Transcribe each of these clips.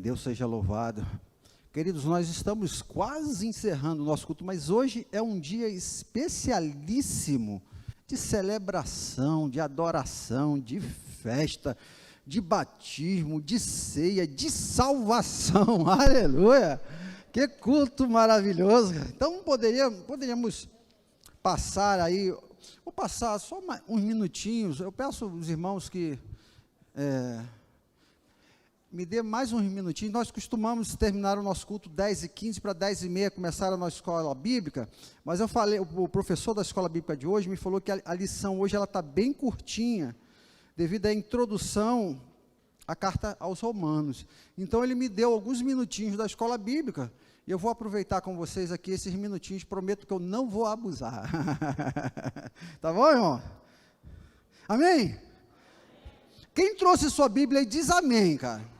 Deus seja louvado. Queridos, nós estamos quase encerrando o nosso culto, mas hoje é um dia especialíssimo de celebração, de adoração, de festa, de batismo, de ceia, de salvação. Aleluia! Que culto maravilhoso. Então poderíamos passar aí, vou passar só uns minutinhos. Eu peço aos irmãos que me dê mais uns minutinhos. Nós costumamos terminar o nosso culto 10h15 para 10h30, começar a nossa escola bíblica, mas eu falei, o professor da escola bíblica de hoje me falou que a lição hoje ela está bem curtinha, devido à introdução à carta aos Romanos. Então ele me deu alguns minutinhos da escola bíblica, e eu vou aproveitar com vocês aqui esses minutinhos, prometo que eu não vou abusar. Tá bom, irmão? Amém? Quem trouxe sua Bíblia aí diz amém, cara.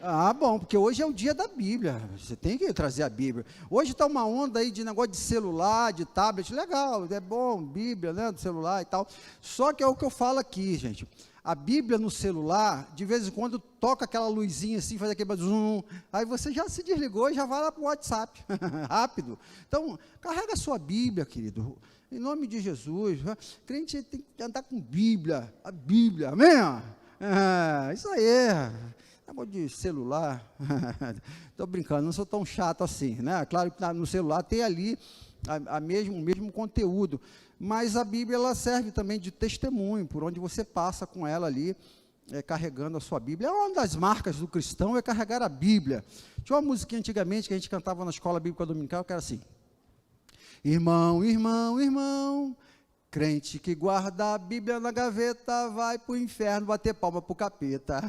Ah, bom, porque hoje é o dia da Bíblia, você tem que trazer a Bíblia. Hoje está uma onda aí de negócio de celular, de tablet, legal, é bom, Bíblia, né, do celular e tal. Só que é o que eu falo aqui, gente, a Bíblia no celular, de vez em quando toca aquela luzinha assim, faz aquele zoom, aí você já se desligou e já vai lá para o WhatsApp, rápido. Então, carrega a sua Bíblia, querido, em nome de Jesus. Crente tem que andar com Bíblia, a Bíblia, amém? Isso aí, negócio de celular, estou brincando, não sou tão chato assim, né? Claro que no celular tem ali o mesmo conteúdo, mas a Bíblia ela serve também de testemunho, por onde você passa com ela ali, carregando a sua Bíblia. Uma das marcas do cristão é carregar a Bíblia. Tinha uma musiquinha antigamente que a gente cantava na escola bíblica dominical, que era assim: irmão, irmão, irmão, crente que guarda a Bíblia na gaveta, vai para o inferno bater palma para o capeta.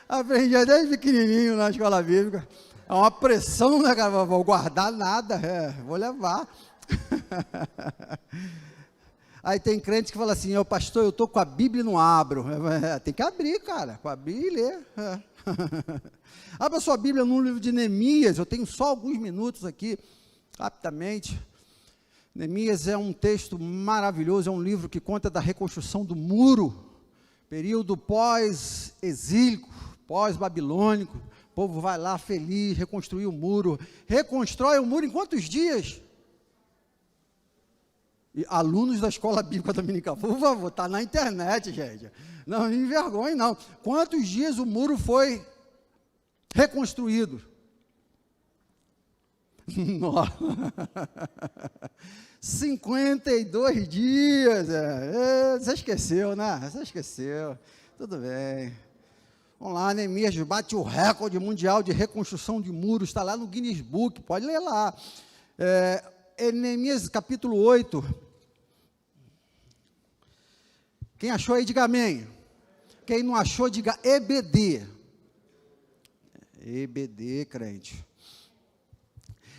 Aprendi desde pequenininho na escola bíblica. É uma pressão, né, cara? Vou guardar nada, vou levar. Aí tem crente que fala assim: pastor, eu estou com a Bíblia e não abro. Tem que abrir, cara, com a Bíblia e ler. Abra sua Bíblia no livro de Neemias. Eu tenho só alguns minutos aqui, rapidamente. Neemias é um texto maravilhoso, é um livro que conta da reconstrução do muro, período pós-exílico, pós-babilônico. O povo vai lá feliz, reconstruir o muro. Reconstrói o muro em quantos dias? E alunos da escola bíblica dominical, por favor, está na internet, gente. Não me envergonhe, não. Quantos dias o muro foi reconstruído? 52 dias. Você esqueceu, né? Você esqueceu. Tudo bem. Vamos lá, Neemias bate o recorde mundial de reconstrução de muros. Está lá no Guinness Book, pode ler lá. Neemias capítulo 8. Quem achou aí, diga amém. Quem não achou, diga EBD. EBD, crente.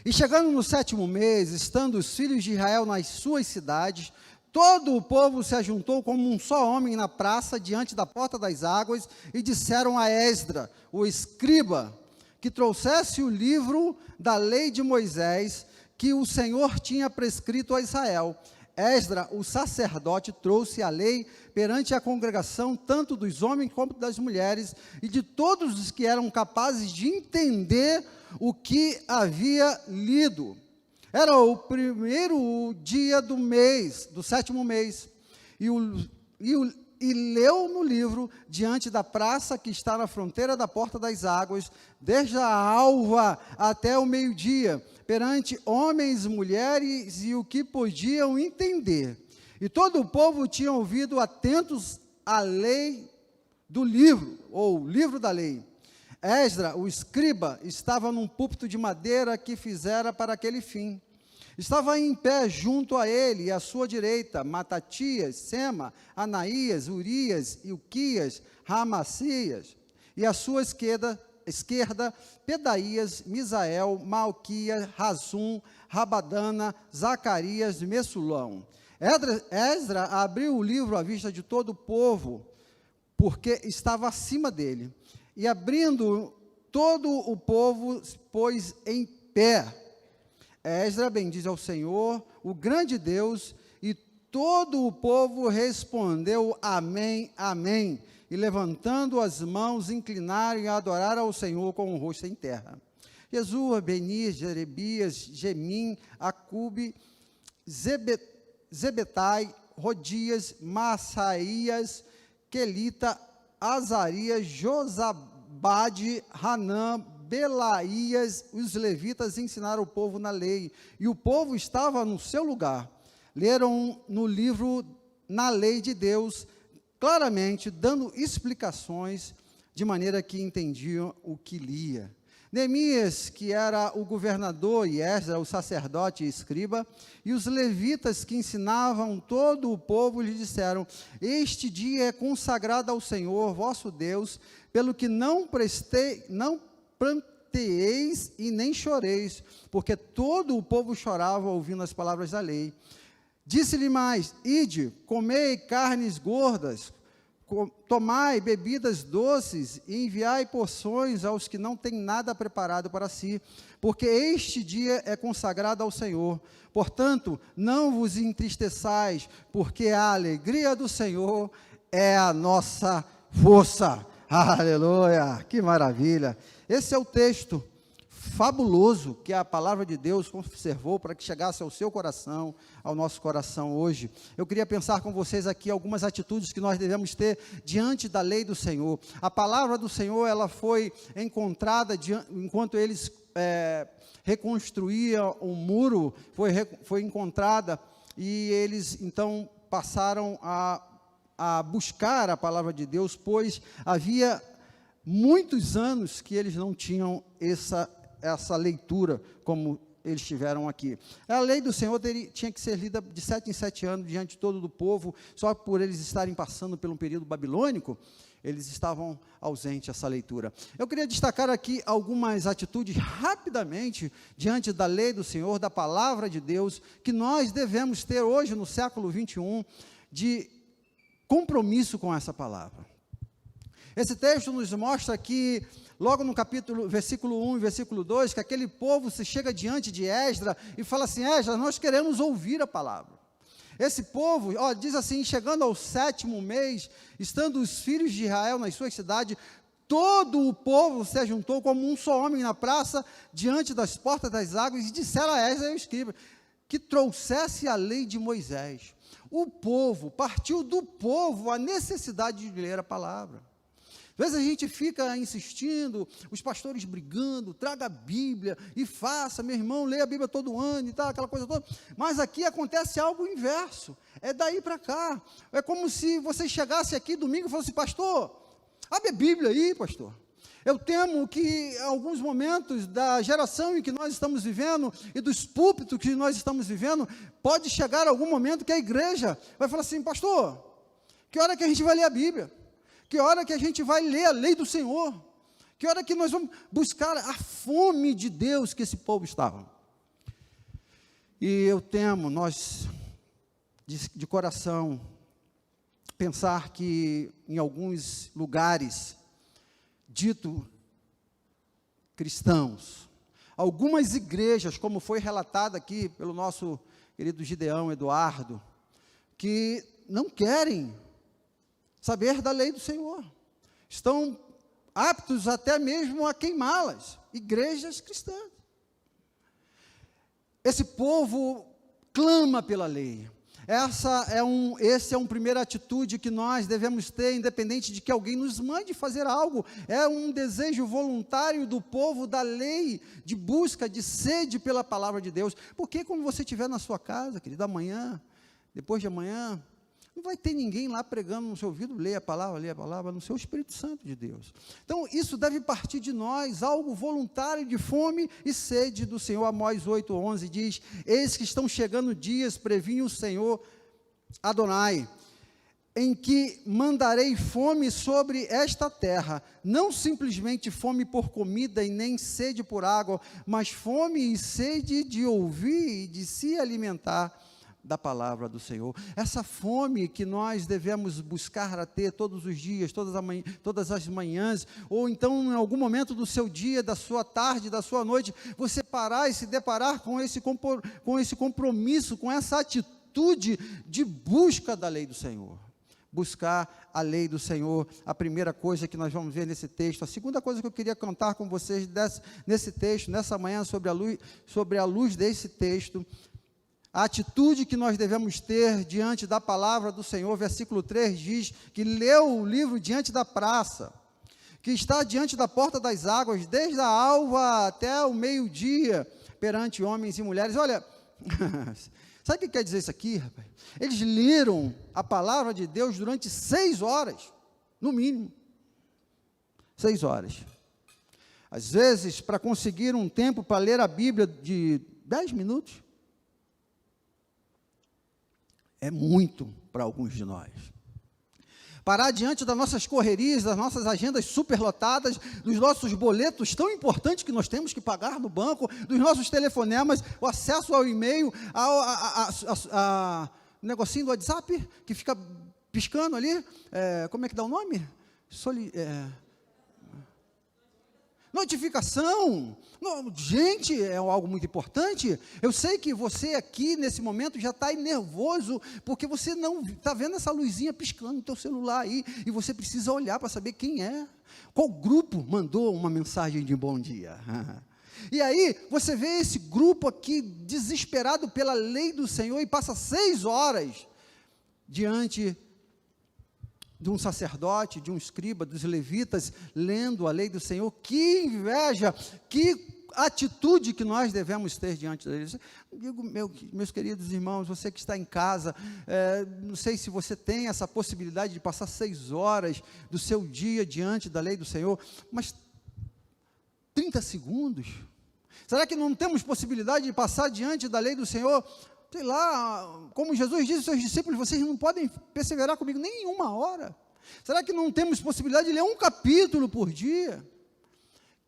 E chegando no 7º mês, estando os filhos de Israel nas suas cidades, todo o povo se ajuntou como um só homem na praça, diante da porta das águas, e disseram a Esdra, o escriba, que trouxesse o livro da lei de Moisés, que o Senhor tinha prescrito a Israel. Esdra, o sacerdote, trouxe a lei perante a congregação, tanto dos homens como das mulheres, e de todos os que eram capazes de entender o que havia lido. Era o primeiro dia do mês, do 7º mês, e leu no livro, diante da praça que está na fronteira da porta das águas, desde a alva até o meio-dia, perante homens, mulheres e o que podiam entender. E todo o povo tinha ouvido atentos à lei do livro, ou livro da lei. Esdra, o escriba, estava num púlpito de madeira que fizera para aquele fim. Estava em pé junto a ele, e à sua direita, Matatias, Sema, Anaías, Urias, Ilquias, Ramacias, e à sua esquerda, Pedaías, Misael, Malquias, Razum, Rabadana, Zacarias, Messulão. Esdra abriu o livro à vista de todo o povo, porque estava acima dele, e abrindo todo o povo, pôs em pé. Esdra bendiz ao Senhor, o grande Deus, e todo o povo respondeu, amém, amém. E levantando as mãos, inclinaram e adoraram ao Senhor com o rosto em terra. Jesua, Beni, Jerebias, Gemim, Acube, Zebetai, Rodias, Massaías, Quelita, Azarias, Josabade, Hanã, Belaías, os levitas ensinaram o povo na lei, e o povo estava no seu lugar. Leram no livro, na lei de Deus, claramente, dando explicações, de maneira que entendiam o que lia. Neemias, que era o governador, e Esdras, o sacerdote e escriba, e os levitas que ensinavam todo o povo, lhe disseram, este dia é consagrado ao Senhor, vosso Deus, pelo que não pranteeis e nem choreis, porque todo o povo chorava ouvindo as palavras da lei. Disse-lhe mais, ide, comei carnes gordas, tomai bebidas doces e enviai porções aos que não têm nada preparado para si, porque este dia é consagrado ao Senhor. Portanto, não vos entristeçais, porque a alegria do Senhor é a nossa força. Aleluia, que maravilha. Esse é o texto fabuloso que a palavra de Deus conservou para que chegasse ao seu coração, ao nosso coração hoje. Eu queria pensar com vocês aqui algumas atitudes que nós devemos ter diante da lei do Senhor. A palavra do Senhor, ela foi encontrada enquanto eles reconstruíam o muro, foi encontrada, e eles então passaram a buscar a palavra de Deus, pois havia muitos anos que eles não tinham essa leitura como eles tiveram aqui. A lei do Senhor tinha que ser lida de 7 em 7 anos diante de todo o povo, só por eles estarem passando por um período babilônico, eles estavam ausentes dessa leitura. Eu queria destacar aqui algumas atitudes rapidamente diante da lei do Senhor, da palavra de Deus, que nós devemos ter hoje no século 21, de compromisso com essa palavra. Esse texto nos mostra que, logo no versículo 1 e versículo 2, que aquele povo se chega diante de Esdras e fala assim, Esdras, nós queremos ouvir a palavra. Esse povo, diz assim, chegando ao 7º mês, estando os filhos de Israel nas suas cidades, todo o povo se ajuntou como um só homem na praça, diante das portas das águas, e disseram a Esdras e ao escriba, que trouxesse a lei de Moisés. O povo, partiu do povo a necessidade de ler a palavra. Às vezes a gente fica insistindo, os pastores brigando, traga a Bíblia e faça, meu irmão, leia a Bíblia todo ano e tal, aquela coisa toda. Mas aqui acontece algo inverso, é daí para cá. É como se você chegasse aqui domingo e fosse, pastor, abre a Bíblia aí, pastor. Eu temo que em alguns momentos da geração em que nós estamos vivendo e dos púlpitos que nós estamos vivendo, pode chegar algum momento que a igreja vai falar assim, pastor, que hora que a gente vai ler a Bíblia? Que hora que a gente vai ler a lei do Senhor? Que hora que nós vamos buscar a fome de Deus que esse povo estava? E eu temo, nós, de coração, pensar que em alguns lugares, dito cristãos, algumas igrejas, como foi relatado aqui pelo nosso querido Gideão Eduardo, que não querem saber da lei do Senhor, estão aptos até mesmo a queimá-las, igrejas cristãs. Esse povo clama pela lei. Essa é uma primeira atitude que nós devemos ter, independente de que alguém nos mande fazer algo. É um desejo voluntário do povo da lei, de busca, de sede pela palavra de Deus. Porque quando você estiver na sua casa, querido, amanhã, depois de amanhã, não vai ter ninguém lá pregando no seu ouvido, leia a palavra, no seu Espírito Santo de Deus. Então, isso deve partir de nós, algo voluntário de fome e sede do Senhor. Amós 8:11 diz, eis que estão chegando dias, previnha o Senhor Adonai, em que mandarei fome sobre esta terra, não simplesmente fome por comida e nem sede por água, mas fome e sede de ouvir e de se alimentar da palavra do Senhor. Essa fome que nós devemos buscar a ter todos os dias, todas as manhãs, ou então em algum momento do seu dia, da sua tarde, da sua noite, você parar e se deparar com esse compromisso, com essa atitude atitude de busca da lei do Senhor. Buscar a lei do Senhor, a primeira coisa que nós vamos ver nesse texto. A segunda coisa que eu queria contar com vocês nesse texto, nessa manhã, sobre a luz desse texto, a atitude que nós devemos ter diante da palavra do Senhor. Versículo 3 diz que leu o livro diante da praça, que está diante da porta das águas, desde a alva até o meio-dia, perante homens e mulheres. Olha, sabe o que quer dizer isso aqui, rapaz? Eles leram a palavra de Deus durante 6 horas, no mínimo. 6 horas. Às vezes, para conseguir um tempo para ler a Bíblia de 10 minutos, é muito para alguns de nós. Parar diante das nossas correrias, das nossas agendas superlotadas, dos nossos boletos tão importantes que nós temos que pagar no banco, dos nossos telefonemas, o acesso ao e-mail, negocinho do WhatsApp, que fica piscando ali, como é que dá o nome? Notificação. Gente, é algo muito importante. Eu sei que você aqui, nesse momento, já está nervoso, porque você não está vendo essa luzinha piscando no teu celular aí, e você precisa olhar para saber quem é. Qual grupo mandou uma mensagem de bom dia? E aí, você vê esse grupo aqui, desesperado pela lei do Senhor, e passa 6 horas diante de um sacerdote, de um escriba, dos levitas, lendo a lei do Senhor. Que inveja, que atitude que nós devemos ter diante deles. Digo, meus queridos irmãos, você que está em casa, não sei se você tem essa possibilidade de passar 6 horas do seu dia diante da lei do Senhor, mas 30 segundos, será que não temos possibilidade de passar diante da lei do Senhor? Sei lá, como Jesus disse aos seus discípulos, vocês não podem perseverar comigo nem 1 hora. Será que não temos possibilidade de ler um capítulo por dia?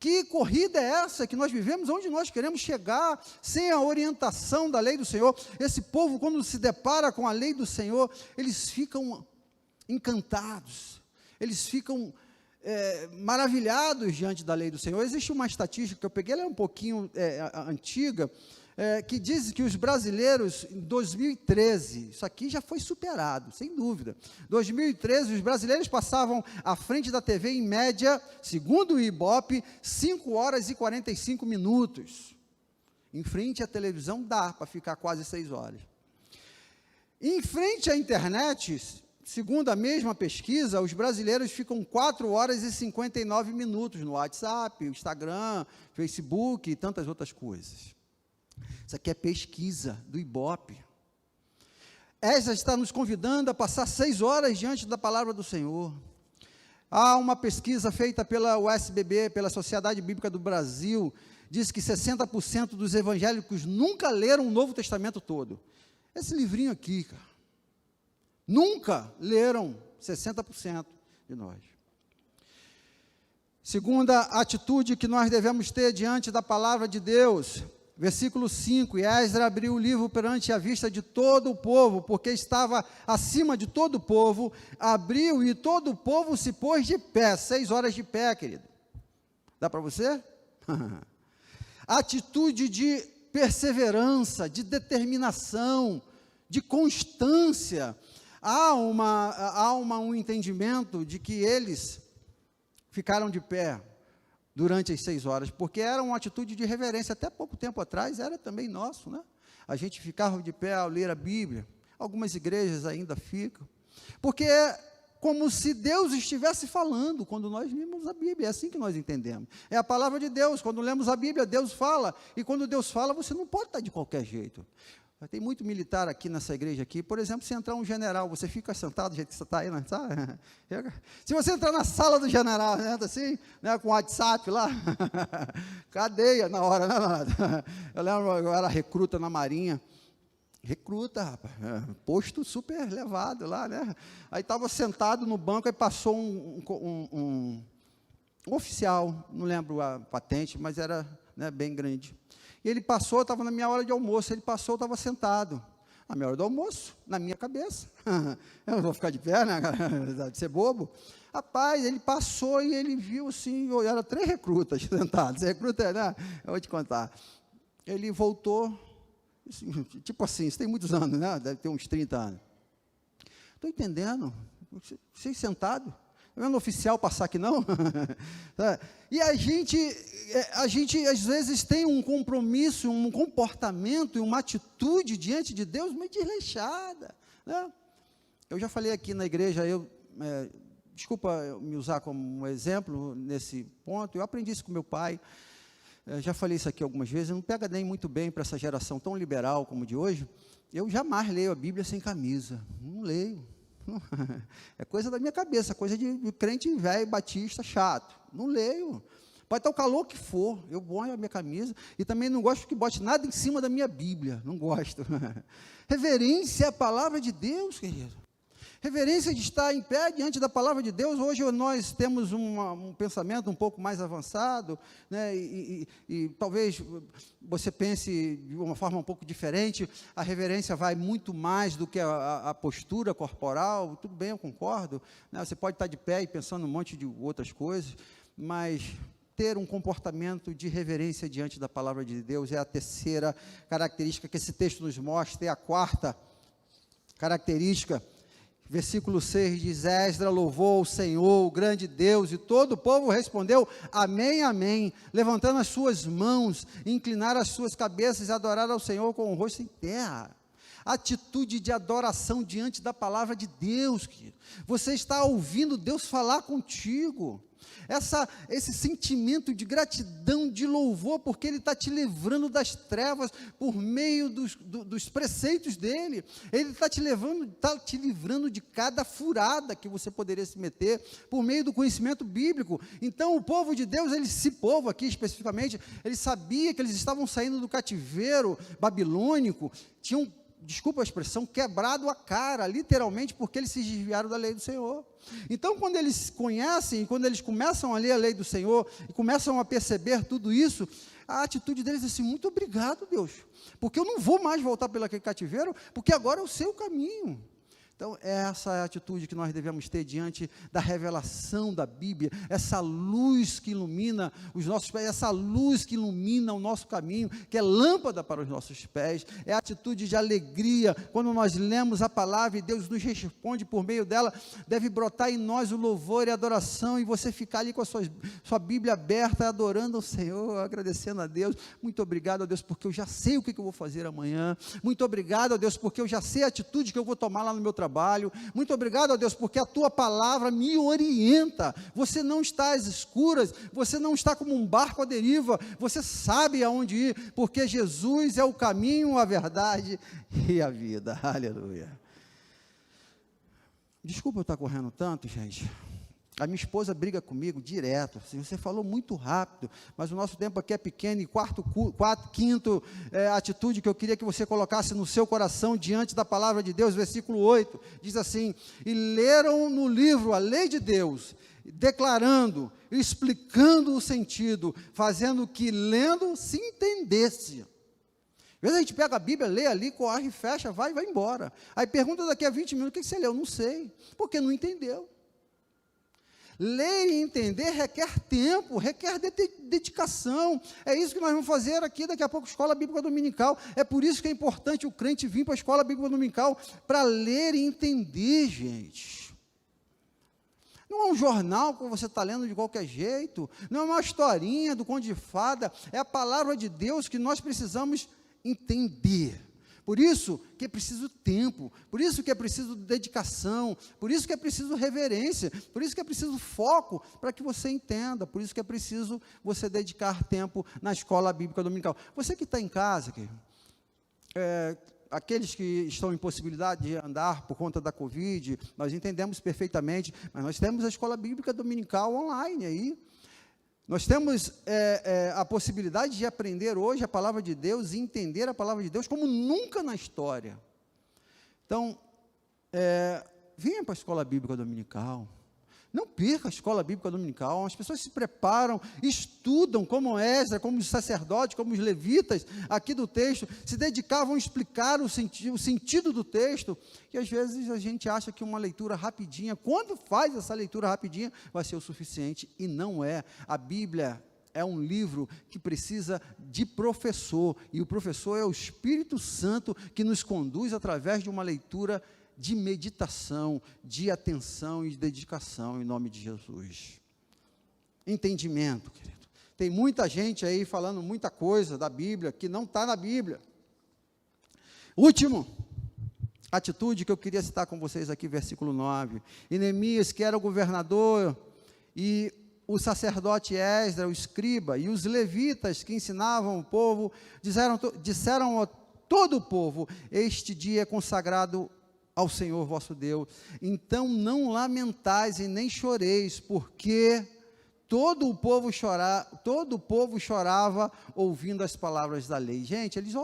Que corrida é essa que nós vivemos, onde nós queremos chegar, sem a orientação da lei do Senhor? Esse povo, quando se depara com a lei do Senhor, eles ficam encantados, eles ficam maravilhados diante da lei do Senhor. Existe uma estatística que eu peguei, ela é um pouquinho antiga, que diz que os brasileiros, em 2013, isso aqui já foi superado, sem dúvida. 2013, os brasileiros passavam à frente da TV, em média, segundo o Ibope, 5 horas e 45 minutos. Em frente à televisão dá para ficar quase 6 horas. Em frente à internet, segundo a mesma pesquisa, os brasileiros ficam 4 horas e 59 minutos no WhatsApp, Instagram, Facebook e tantas outras coisas. Isso aqui é pesquisa do Ibope. Essa está nos convidando a passar 6 horas diante da palavra do Senhor. Há uma pesquisa feita pela USBB, pela Sociedade Bíblica do Brasil, diz que 60% dos evangélicos nunca leram o Novo Testamento todo. Esse livrinho aqui, cara, nunca leram 60% de nós. Segunda atitude que nós devemos ter diante da palavra de Deus, versículo 5, e Esdras abriu o livro perante a vista de todo o povo, porque estava acima de todo o povo, abriu e todo o povo se pôs de pé, 6 horas de pé, querido. Dá para você? Atitude de perseverança, de determinação, de constância. Há um entendimento de que eles ficaram de pé durante as 6 horas, porque era uma atitude de reverência. Até pouco tempo atrás era também nosso, né? A gente ficava de pé ao ler a Bíblia. Algumas igrejas ainda ficam, porque é como se Deus estivesse falando quando nós lemos a Bíblia. É assim que nós entendemos. É a palavra de Deus. Quando lemos a Bíblia, Deus fala, e quando Deus fala, você não pode estar de qualquer jeito. Tem muito militar aqui nessa igreja aqui. Por exemplo, se entrar um general, você fica sentado do jeito que você está aí, não sabe? Se você entrar na sala do general, entra assim, né, com o WhatsApp lá, cadeia na hora, né? Eu lembro, eu era recruta na Marinha. Recruta, rapaz, posto super elevado lá, né? Aí estava sentado no banco, aí passou um oficial, não lembro a patente, mas era, né, bem grande. E ele passou, estava na minha hora de almoço, ele passou, eu estava sentado. Na minha hora do almoço, na minha cabeça. Eu não vou ficar de pé, né, de ser bobo. Rapaz, ele passou e ele viu assim, eram 3 recrutas sentados. Recruta, né? Eu vou te contar. Ele voltou, Tipo assim, isso tem muitos anos, né? Deve ter uns 30 anos. Estou entendendo. Vocês sentados. Não é vendo oficial passar aqui, não? E a gente, às vezes, tem um compromisso, um comportamento e uma atitude diante de Deus meio desleixada, né? Eu já falei aqui na igreja, desculpa me usar como exemplo nesse ponto, eu aprendi isso com meu pai, já falei isso aqui algumas vezes, não pega nem muito bem para essa geração tão liberal como de hoje. Eu jamais leio a Bíblia sem camisa, não leio. É coisa da minha cabeça, coisa de crente velho, batista, chato. Não leio. Pode estar o calor que for, eu ponho a minha camisa. E também não gosto que bote nada em cima da minha Bíblia. Não gosto. Reverência é a palavra de Deus, querido. Reverência de estar em pé diante da palavra de Deus. Hoje nós temos um pensamento um pouco mais avançado, né? E talvez você pense de uma forma um pouco diferente. A reverência vai muito mais do que a postura corporal. Tudo bem, eu concordo, né? Você pode estar de pé e pensando um monte de outras coisas, mas ter um comportamento de reverência diante da palavra de Deus é a terceira característica que esse texto nos mostra. E a quarta característica, versículo 6 diz: Esdras louvou o Senhor, o grande Deus, e todo o povo respondeu, amém, amém, levantando as suas mãos, inclinaram as suas cabeças e adoraram ao Senhor com o rosto em terra. Atitude de adoração diante da palavra de Deus, querido. Você está ouvindo Deus falar contigo. Esse sentimento de gratidão, de louvor, porque Ele está te livrando das trevas por meio dos preceitos dEle. Ele está te livrando de cada furada que você poderia se meter, por meio do conhecimento bíblico. Então o povo de Deus, esse povo aqui especificamente, ele sabia que eles estavam saindo do cativeiro babilônico, tinham, desculpa a expressão, quebrado a cara, literalmente, porque eles se desviaram da lei do Senhor. Então, quando eles conhecem, quando eles começam a ler a lei do Senhor, e começam a perceber tudo isso, a atitude deles é assim: muito obrigado, Deus, porque eu não vou mais voltar pelo aquele cativeiro, porque agora é o seu caminho. Então, essa é a atitude que nós devemos ter diante da revelação da Bíblia, essa luz que ilumina os nossos pés, essa luz que ilumina o nosso caminho, que é lâmpada para os nossos pés, é a atitude de alegria, quando nós lemos a palavra e Deus nos responde por meio dela, deve brotar em nós o louvor e a adoração, e você ficar ali com a sua Bíblia aberta, adorando ao Senhor, agradecendo a Deus. Muito obrigado a Deus, porque eu já sei o que eu vou fazer amanhã. Muito obrigado a Deus, porque eu já sei a atitude que eu vou tomar lá no meu trabalho. Muito obrigado a Deus, porque a tua palavra me orienta. Você não está às escuras, você não está como um barco à deriva, você sabe aonde ir, porque Jesus é o caminho, a verdade e a vida. Aleluia. Desculpa eu estar correndo tanto, gente. A minha esposa briga comigo direto, assim: você falou muito rápido, mas o nosso tempo aqui é pequeno. E quinto atitude que eu queria que você colocasse no seu coração diante da palavra de Deus, versículo 8, diz assim: e leram no livro a lei de Deus, declarando, explicando o sentido, fazendo que lendo se entendesse. Às vezes a gente pega a Bíblia, lê ali, corre, fecha, vai embora. Aí pergunta daqui a 20 minutos: o que você leu? Não sei, porque não entendeu. Ler e entender requer tempo, requer dedicação. É isso que nós vamos fazer aqui daqui a pouco, Escola Bíblica Dominical. É por isso que é importante o crente vir para a Escola Bíblica Dominical, para ler e entender, gente. Não é um jornal que você está lendo de qualquer jeito, não é uma historinha do Conde de Fada, é a palavra de Deus que nós precisamos entender. Por isso que é preciso tempo, por isso que é preciso dedicação, por isso que é preciso reverência, por isso que é preciso foco, para que você entenda, por isso que é preciso você dedicar tempo na Escola Bíblica Dominical. Você que está em casa, aqueles que estão em possibilidade de andar por conta da Covid, nós entendemos perfeitamente, mas nós temos a Escola Bíblica Dominical online aí. Nós temos a possibilidade de aprender hoje a palavra de Deus e entender a palavra de Deus como nunca na história. Então, venha para a Escola Bíblica Dominical. Não perca a Escola Bíblica Dominical. As pessoas se preparam, estudam, como Esdras, como os sacerdotes, como os levitas, aqui do texto, se dedicavam a explicar o sentido do texto, e às vezes a gente acha que uma leitura rapidinha, quando faz essa leitura rapidinha, vai ser o suficiente, e não é. A Bíblia é um livro que precisa de professor, e o professor é o Espírito Santo que nos conduz através de uma leitura de meditação, de atenção e de dedicação, em nome de Jesus. Entendimento, querido. Tem muita gente aí falando muita coisa da Bíblia que não está na Bíblia. Último atitude que eu queria citar com vocês aqui, versículo 9. E Neemias, que era o governador, e o sacerdote Esdras, o escriba, e os levitas que ensinavam o povo, disseram a todo o povo: este dia é consagrado ao Senhor vosso Deus, então não lamentais e nem choreis, porque todo o povo chorava ouvindo as palavras da lei. Gente, eles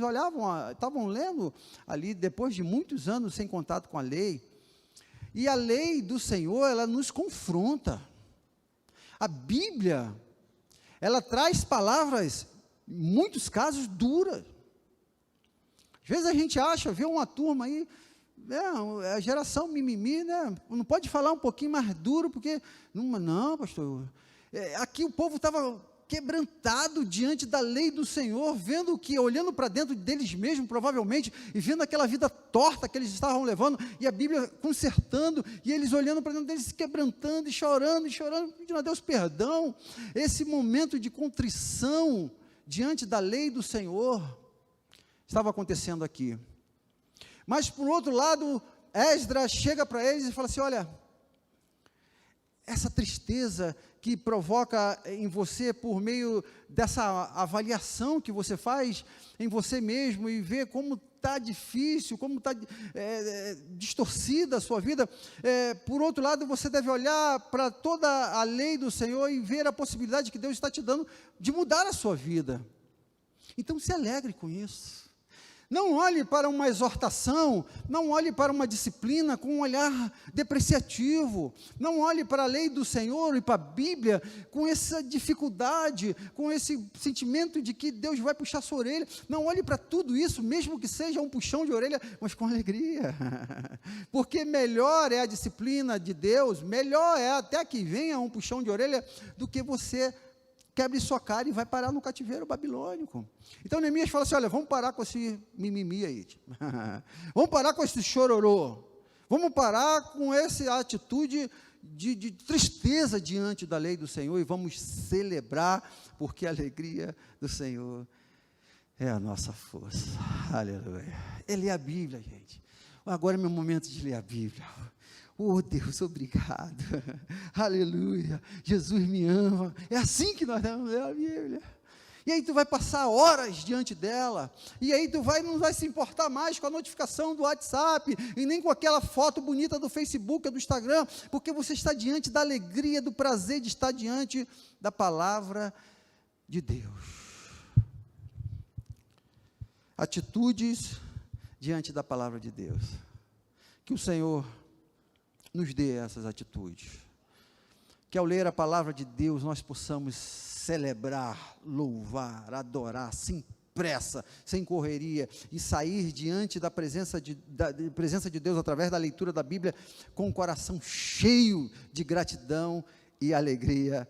olhavam, estavam lendo ali, depois de muitos anos sem contato com a lei, e a lei do Senhor, ela nos confronta. A Bíblia, ela traz palavras, em muitos casos, duras. Às vezes a gente acha, vê uma turma aí, a geração mimimi, né? Não pode falar um pouquinho mais duro, porque, não, pastor, aqui o povo estava quebrantado diante da lei do Senhor, vendo que, olhando para dentro deles mesmos, provavelmente, e vendo aquela vida torta que eles estavam levando, e a Bíblia consertando, e eles olhando para dentro deles, se quebrantando, e chorando, pedindo a Deus perdão. Esse momento de contrição diante da lei do Senhor estava acontecendo aqui. Mas, por outro lado, Esdras chega para eles e fala assim: olha, essa tristeza que provoca em você por meio dessa avaliação que você faz em você mesmo e vê como está difícil, como está distorcida a sua vida, por outro lado, você deve olhar para toda a lei do Senhor e ver a possibilidade que Deus está te dando de mudar a sua vida. Então, se alegre com isso. Não olhe para uma exortação, não olhe para uma disciplina com um olhar depreciativo, não olhe para a lei do Senhor e para a Bíblia com essa dificuldade, com esse sentimento de que Deus vai puxar sua orelha. Não olhe para tudo isso, mesmo que seja um puxão de orelha, mas com alegria, porque melhor é a disciplina de Deus, melhor é até que venha um puxão de orelha, do que você quebre sua cara e vai parar no cativeiro babilônico. Então Neemias fala assim: olha, vamos parar com esse mimimi aí, vamos parar com esse chororô, vamos parar com essa atitude de tristeza diante da lei do Senhor, e vamos celebrar, porque a alegria do Senhor é a nossa força. Aleluia. Ele é a Bíblia, gente. Agora é meu momento de ler a Bíblia. Oh, Deus, obrigado. Aleluia. Jesus me ama. É assim que nós vamos ler a Bíblia. E aí tu vai passar horas diante dela, e aí tu não vai se importar mais com a notificação do WhatsApp, e nem com aquela foto bonita do Facebook, do Instagram, porque você está diante da alegria, do prazer de estar diante da palavra de Deus. Atitudes diante da palavra de Deus. Que o Senhor nos dê essas atitudes, que ao ler a palavra de Deus, nós possamos celebrar, louvar, adorar, sem pressa, sem correria, e sair diante da presença de Deus, através da leitura da Bíblia, com o coração cheio de gratidão e alegria,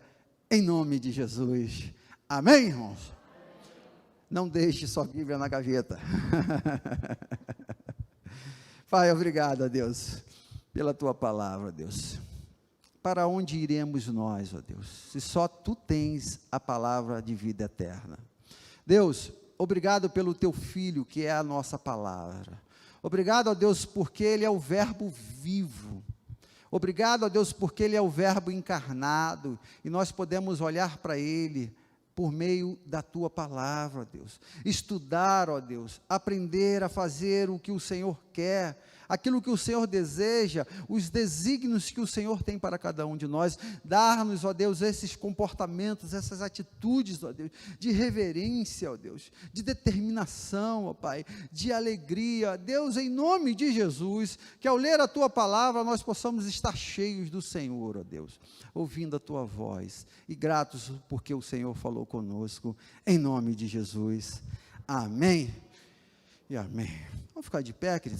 em nome de Jesus. Amém, irmãos? Não deixe sua Bíblia na gaveta. Pai, obrigado a Deus pela tua palavra, Deus. Para onde iremos nós, ó Deus, se só tu tens a palavra de vida eterna? Deus, obrigado pelo teu Filho, que é a nossa palavra. Obrigado, ó Deus, porque ele é o verbo vivo. Obrigado, ó Deus, porque ele é o verbo encarnado, e nós podemos olhar para ele por meio da tua palavra, ó Deus. Estudar, ó Deus, aprender a fazer o que o Senhor quer, aquilo que o Senhor deseja, os desígnios que o Senhor tem para cada um de nós, dar-nos, ó Deus, esses comportamentos, essas atitudes, ó Deus, de reverência, ó Deus, de determinação, ó Pai, de alegria, Deus, em nome de Jesus, que ao ler a tua palavra, nós possamos estar cheios do Senhor, ó Deus, ouvindo a tua voz, e gratos porque o Senhor falou conosco, em nome de Jesus, amém, e amém. Vamos ficar de pé, queridos.